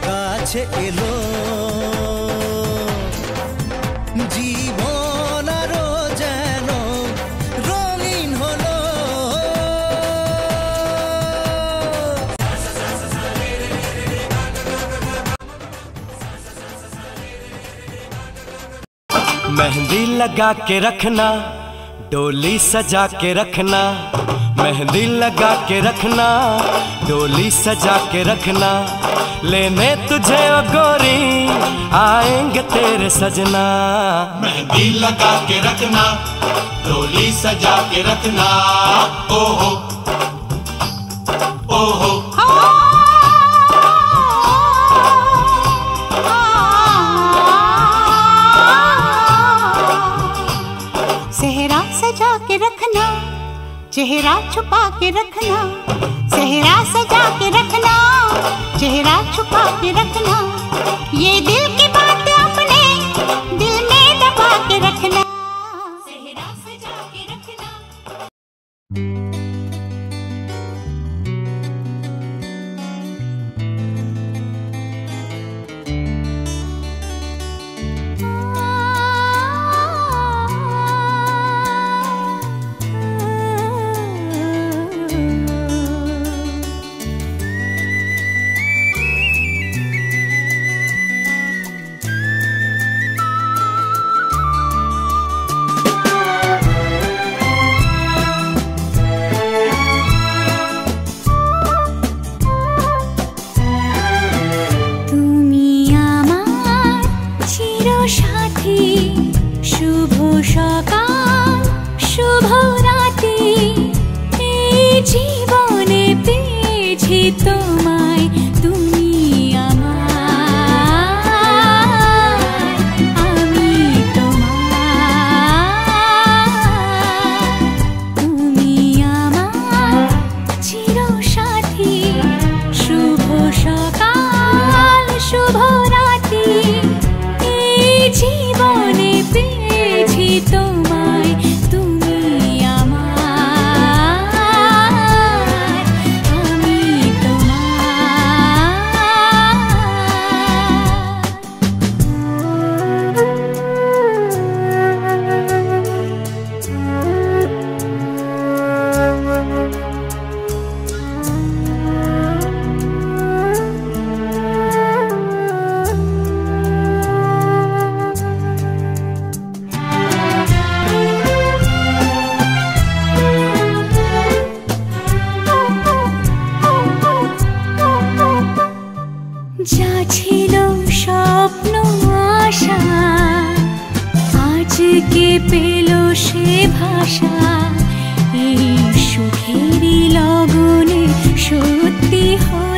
কাছে এলো জীবন আরো যেন রঙিন হলো। मेहंदी लगा के रखना, डोली सजा के रखना, मेहंदी लगा के रखना, डोली सजा के रखना, लेने तुझे ओ गोरी आएंगे तेरे सजना। मेहंदी लगा के रखना, डोली सजा के रखना, ओहो ओहो। सेहरा सजा के रखना, चेहरा छुपा के रखना, सेहरा सजा के रखना, चेहरा छुपा के रखना, ये दिल की बात अपने दिल में दबा के रखना, सेहरा सजा के रखना। শুভ সকাল শুভ রাতে এই জীবনে পেয়েছি তোমায়, তুমি আমার, আমি তোমার, তুমি আমার চিরসাথী। শুভ সকাল শুভ রাতে এই জীবনে পেয়েছি তোমায়, তুমি আমার, আমি যা ছিল স্বপ্ন আশা আজকে পেল সে ভাষা, এই সুখেরই লগনে সত্যি হয়।